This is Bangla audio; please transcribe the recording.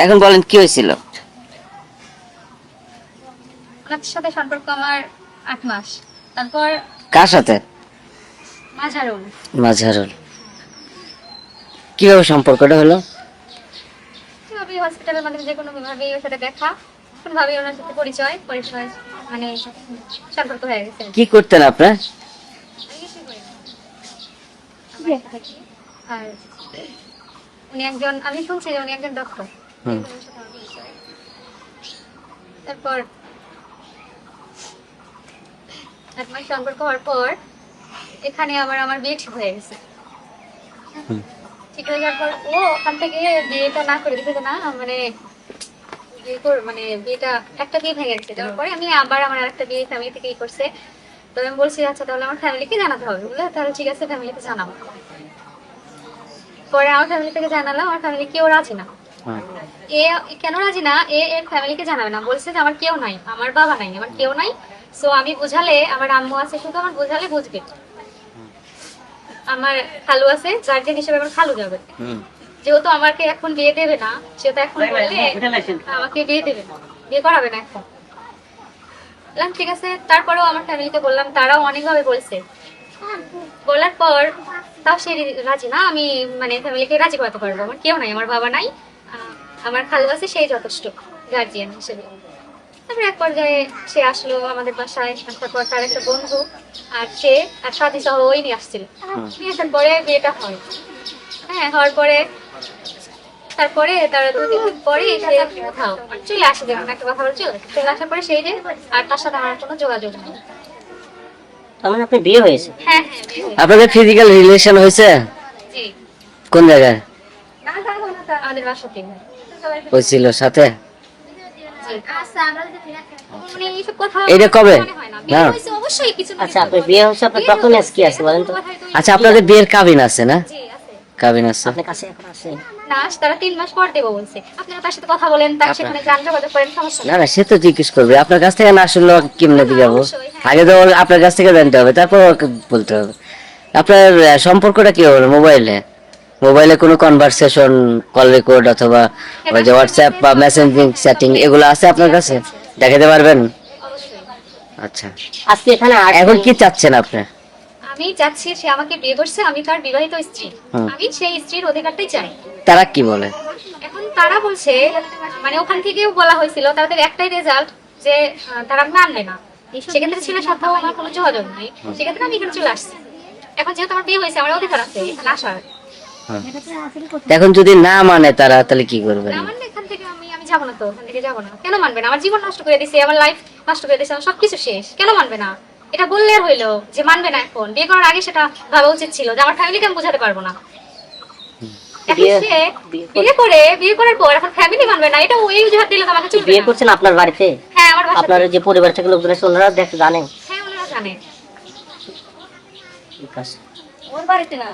এখন বলেন কি হয়েছিল? ওনার সাথে সম্পর্ক আমার 8 মাস। তারপর কার সাথে? মাঝারুল। মাঝারুল। কিভাবে সম্পর্কটা হলো? কিভাবে হসপিটালের মাধ্যমে যে কোনো ভাবে ওর সাথে দেখা, কোনোভাবে ওনার সাথে পরিচয় মানে সম্পর্ক হয়ে গেছে। কি করতেন আপনার? আমি কিছুই করি না। আমি একা থাকি। আর উনি একজন, আমি শুনছি যে উনি একজন ডক্টর। হুম। তারপর 1 মাস সম্পর্ক হওয়ার পর এখানে আমার বিয়ে ঠিক হয়ে গেছে। হুম। ঠিক হয়ে যাওয়ার পর ও ওখান থেকে বিয়েটা না করে দিতে না, মানে বিয়েটা একটা বিয়ে ভেঙে গেছে। তারপরে আমি আবার আমার আরেকটা বিয়ে ফ্যামিলি থেকে করছে। তো আমি বলছি আচ্ছা তাহলে আমার ফ্যামিলিকে জানাতে হবে, বলে তাহলে ঠিক আছে ফ্যামিলিতে জানাবো। পরে আমার ফ্যামিলি থেকে জানালাম, আমার ফ্যামিলি কেউ রাজি না। এ কেন রাজি না? এর ফ্যামিলিকে জানাবে না, বলছে যে আমার কেউ নাই, আমার বাবা নাই, আমার কেউ নাই। সো আমি বুঝালে, আমার আম্মু আছে শুধু, আমার বুঝালে বুঝবে। আমার খালু আছে, গার্জিয়ান হিসেবে আমার খালু যাবে। যেহেতু আমাকে এখন বিয়ে দেবে না, সেটা এখন বললে আমাকে বিয়ে দেবে না, বিয়ে করাবে না এখন। বললাম ঠিক আছে। তারপরেও আমার ফ্যামিলিতে বললাম, তারাও অনেকভাবে বলছে। বলার পর তাও সে রাজি না। আমি মানে ফ্যামিলিকে রাজি করাতে পারবো, আমার কেউ নাই, আমার বাবা নাই, আমার খালু আছে, সেই যথেষ্ট গার্জিয়ান হিসেবে। তারপর এক পর্যায়ে সে আসলো আমাদের বাসায়। আসার পর তার একটা বন্ধু আর সে আর সাথী সহ ওই নিয়ে আসছিল। নিয়ে আসার পরে বিয়েটা হয়। হ্যাঁ, হওয়ার পরে তারপরে তার 2-3 দিন পরে সে কোথাও চলে আসে, যেমন একটা কথা বলে চলে আসার পরে সেই যে আর তার সাথে আমার কোনো যোগাযোগ নেই। তার মানে আপনার বিয়ে হয়েছে? হ্যাঁ হ্যাঁ, বিয়ে হয়েছে। আপনাদের ফিজিক্যাল রিলেশন হয়েছে? জি। কোন জায়গায়? আমাদের বাসাতে হয়েছিল সাথে? মানে এইসব কথা এটা কবে? মনে হয় না। বিয়ে হয়েছে অবশ্যই কিছু না আচ্ছা, কিছু আপনার কথা। বিয়ে হচ্ছে, আপনার ডকুমেন্টস কি আছে বলেন তো? আচ্ছা, আপনাদের বিয়ের কাবিন আছে না? জি আছে। কাবিন আছে। আপনার কাছে এখন আছে? না, তারা 3 মাস পর দেবো বলছে। আপনারা তার সাথে কথা বলেন, তার সেখানে যান, যোগাযোগ করেন, সমস্যা না নেই। না, সে তো জিজ্ঞেস করবে। আপনার কাছ থেকে না শুনলে কেমনে দিয়ে যাবো? অবশ্যই, হ্যাঁ। আগে তো আপনার কাছ থেকে জানতে হবে, তারপর ওকে বলতে হবে। আপনার সম্পর্কটা কি হলো? মোবাইলে মোবাইলে কোনো কনভারসেশন, কল রেকর্ড অথবা ওই যে হোয়াটসঅ্যাপ বা মেসেঞ্জিং চ্যাটিং এগুলো আছে আপনার কাছে? দেখাতে পারবেন? অবশ্যই। আচ্ছা, আজকে এখানে এখন কি চাচ্ছেন আপনি? আমি চাচ্ছি সে আমাকে বিয়ে করছে, আমি তার বিবাহিত স্ত্রী। আমি সেই স্ত্রীর অধিকারটাই চাই। তারা কি বলে? এখন তারা বলছে, মানে ওখান থেকেও বলা হয়েছিল তাদের একটাই রেজাল্ট যে তারা মানবে না। সেক্ষেত্রে ছেলের সাথে আমার কোনো যোগাযোগ নেই। সেক্ষেত্রে আমি এখানে চলে আসছি। এখন যেহেতু আমার বিয়ে হয়েছে, আমার অধিকার আছে এখানে আসার। এখন যদি না মানে তারা, তাহলে কি করবেন? না মানলে এখান থেকে আমি যাবো না, তো ওখান থেকে যাবো না। কেন মানবে না? আমার জীবন নষ্ট করে দিছে, আমার লাইফ নষ্ট করে দিছে, আমার সবকিছু শেষ। কেন মানবে না? এটা বললে আর হইলো যে মানবে না। এখন বিয়ে করার আগে সেটা ভাবা উচিত ছিল যে আমার ফ্যামিলিকে আমি বোঝাতে পারবো না। এখন সে বিয়ে করার পর এখন ফ্যামিলি মানবে না, এটা ওই অজুহাত দিলে তো আমাকে চলবে বিয়ে না। করছেন আপনার বাড়িতে? হ্যাঁ, আমার বাসাতে। আপনার যে পরিবার থেকে লোকজন আছে ওনারা দেখতে জানেন? হ্যাঁ, ওনারা জানে। ঠিক আছে। ওর বাড়িতে না।